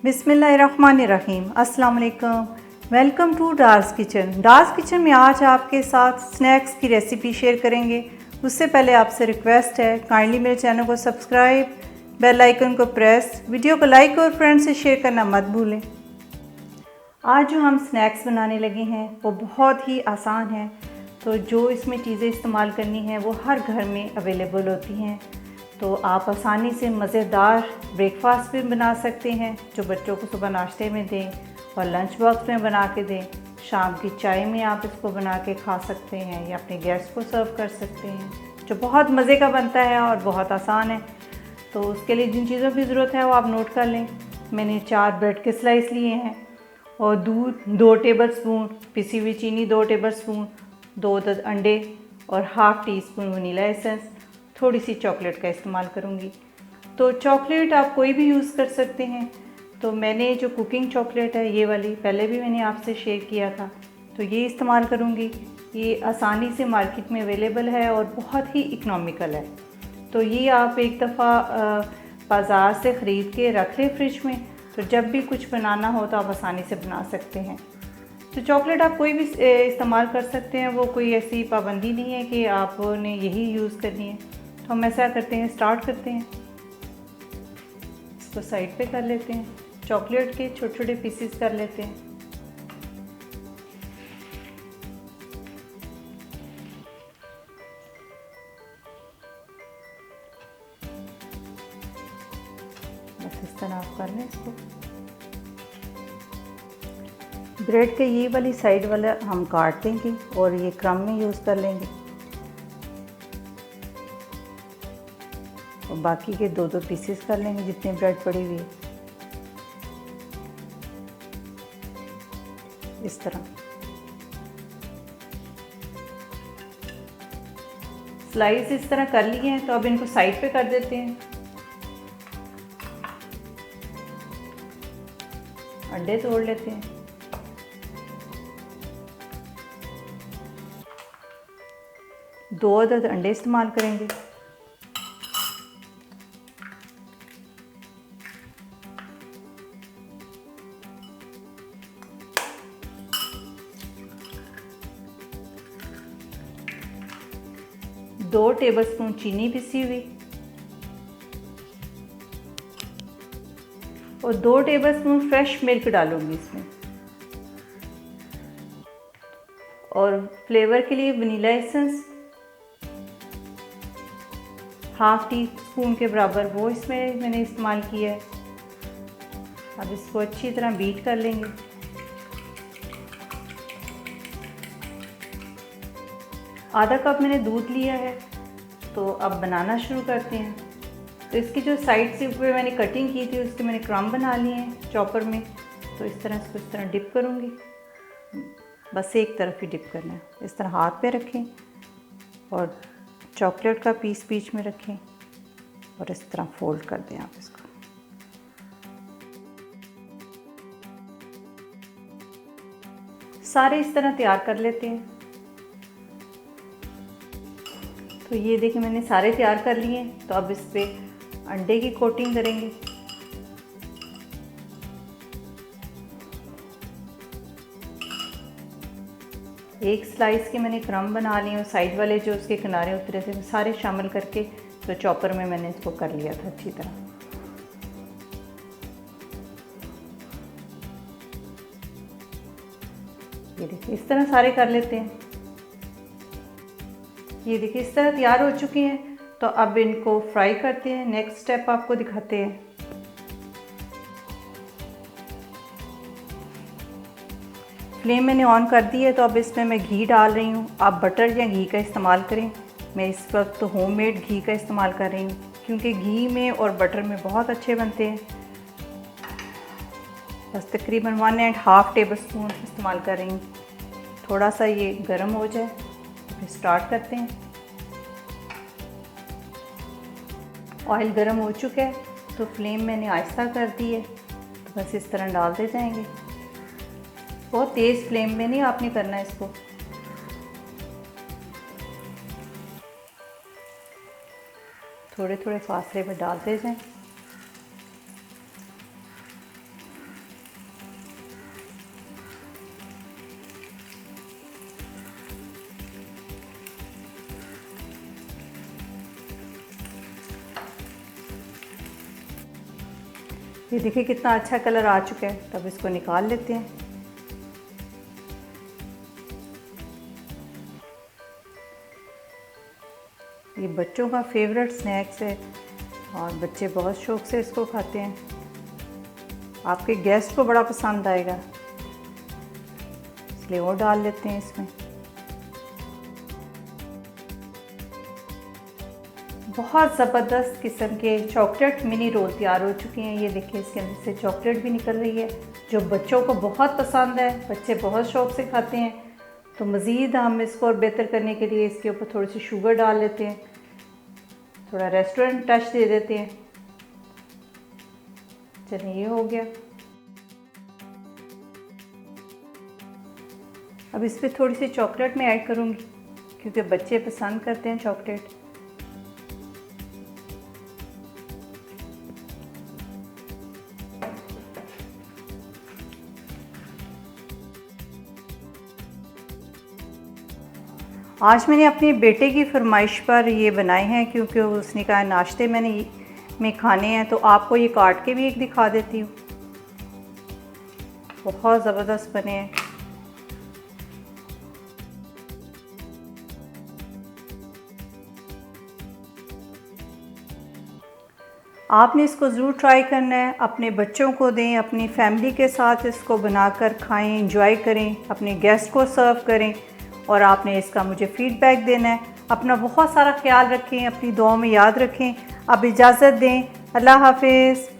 बिस्मिल्लाहिर्रहमानिर्रहीम। अस्सलाम वालेकुम। Welcome to Dar's kitchen. Dar's kitchen में आज आपके साथ स्नैक्स की रेसिपी शेयर करेंगे। उससे पहले आपसे रिक्वेस्ट है, काइंडली मेरे चैनल को सब्सक्राइब, बेल आइकन को प्रेस, वीडियो को लाइक और फ्रेंड से शेयर करना मत भूलें। आज जो हम स्नैक्स बनाने लगे हैं वो बहुत ही आसान है। तो जो इसमें चीज़ें इस्तेमाल करनी हैं वो हर घर में अवेलेबल होती हैं। तो आप आसानी से मज़ेदार ब्रेकफास्ट भी बना सकते हैं जो बच्चों को सुबह नाश्ते में दें और लंच बॉक्स में बना के दें। शाम की चाय में आप इसको बना के खा सकते हैं या अपने गेस्ट को सर्व कर सकते हैं, जो बहुत मज़े का बनता है और बहुत आसान है। तो उसके लिए जिन चीज़ों की ज़रूरत है वो आप नोट कर लें। मैंने 4 ब्रेड के स्लाइस लिए हैं और दूध 2 टेबलस्पून, पिसी हुई चीनी 2 टेबलस्पून, 2 अंडे और half tea spoon vanilla essence, थोड़ी सी चॉकलेट का इस्तेमाल करूँगी। तो चॉकलेट आप कोई भी यूज़ कर सकते हैं। तो मैंने जो कुकिंग चॉकलेट है ये वाली पहले भी मैंने आपसे शेयर किया था, तो ये इस्तेमाल करूँगी। ये आसानी से मार्केट में अवेलेबल है और बहुत ही इकनॉमिकल है। तो ये आप एक दफ़ा बाज़ार से ख़रीद के रख लें फ्रिज में, तो जब भी कुछ बनाना हो तो आप आसानी से बना सकते हैं। तो चॉकलेट आप कोई भी इस्तेमाल कर सकते हैं, वो कोई ऐसी पाबंदी नहीं है कि आपने यही यूज़ करनी है। तो हम ऐसा करते हैं, स्टार्ट करते हैं। इसको साइड पे कर लेते हैं, चॉकलेट के छोटे छोटे पीसेस कर लेते हैं। बस इस तरह आप कर लें इसको। ब्रेड के ये वाली साइड वाला हम काट देंगे और ये क्रम में यूज़ कर लेंगे और बाकी के 2-2 पीसेस कर लेंगे जितनी ब्रेड पड़ी हुई है, इस तरह। स्लाइस इस तरह कर लिए हैं, तो अब इनको साइड पे कर देते हैं। अंडे तोड़ लेते हैं। दो अदद अंडे इस्तेमाल करेंगे। दो टेबलस्पून चीनी पिसी हुई और 2 टेबलस्पून फ्रेश मिल्क डालूंगी इसमें। और फ्लेवर के लिए vanilla essence half tea spoon के बराबर वो इसमें मैंने इस्तेमाल किया है। अब इसको अच्छी तरह बीट कर लेंगे। आधा कप मैंने दूध लिया है। तो अब बनाना शुरू करते हैं। तो इसकी जो साइड से ऊपर मैंने कटिंग की थी उसके मैंने क्रम्ब बना लिए हैं चॉपर में। तो इस तरह डिप करूँगी। बस एक तरफ ही डिप करना है। इस तरह हाथ पे रखें और चॉकलेट का पीस बीच में रखें और इस तरह फोल्ड कर दें आप इसको। सारे इस तरह तैयार कर लेते हैं। तो ये देखिए मैंने सारे तैयार कर लिए हैं। तो अब इस पे अंडे की कोटिंग करेंगे। एक स्लाइस के मैंने क्रम्ब बना लिए और साइड वाले जो उसके किनारे उतरे थे सारे शामिल करके तो चॉपर में मैंने इसको कर लिया था अच्छी तरह। ये देखिए इस तरह सारे कर लेते हैं। ये देखिए इस तरह तैयार हो चुके हैं। तो अब इनको फ्राई करते हैं। नेक्स्ट स्टेप आपको दिखाते हैं। फ्लेम मैंने ऑन कर दी है। तो अब इसमें मैं घी डाल रही हूँ। आप बटर या घी का इस्तेमाल करें। मैं इस वक्त होममेड घी का इस्तेमाल कर रही हूँ क्योंकि घी में और बटर में बहुत अच्छे बनते हैं। बस तकरीबन 1.5 टेबलस्पून इस्तेमाल कर रही हूँ। थोड़ा सा ये गर्म हो जाए फिर स्टार्ट करते हैं। ऑयल गर्म हो चुका है तो फ्लेम मैंने आहिस्ता कर दी है। तो बस इस तरह डालते जाएंगे। बहुत तेज़ फ्लेम में नहीं आपने करना है इसको। थोड़े थोड़े फासले पर डालते जाएं। ये देखिए कितना अच्छा कलर आ चुका है। तब इसको निकाल लेते हैं। ये बच्चों का फेवरेट स्नैक्स है और बच्चे बहुत शौक़ से इसको खाते हैं। आपके गेस्ट को बड़ा पसंद आएगा, इसलिए और डाल लेते हैं इसमें। बहुत ज़बरदस्त किस्म के चॉकलेट मिनी रोल तैयार हो चुके हैं। ये देखिए इसके अंदर से चॉकलेट भी निकल रही है, जो बच्चों को बहुत पसंद है। बच्चे बहुत शौक़ से खाते हैं। तो मज़ीद हम इसको और बेहतर करने के लिए इसके ऊपर थोड़ी सी शुगर डाल लेते हैं, थोड़ा रेस्टोरेंट टच दे देते हैं। चलिए ये हो गया। अब इस पर थोड़ी सी चॉकलेट मैं ऐड करूँगी क्योंकि बच्चे पसंद करते हैं चॉकलेट। आज मैंने अपने बेटे की फरमाइश पर ये बनाए हैं क्योंकि उसने कहा नाश्ते में खाने हैं, तो आपको ये काट के भी एक दिखा देती हूँ। बहुत ज़बरदस्त बने हैं। आपने इसको ज़रूर ट्राई करना है। अपने बच्चों को दें, अपनी फैमिली के साथ इसको बनाकर खाएं, एंजॉय करें, अपने गेस्ट को सर्व करें और आपने इसका मुझे फ़ीडबैक देना है। अपना बहुत सारा ख्याल रखें, अपनी दुआओं में याद रखें। अब इजाज़त दें। अल्लाह हाफ़िज़।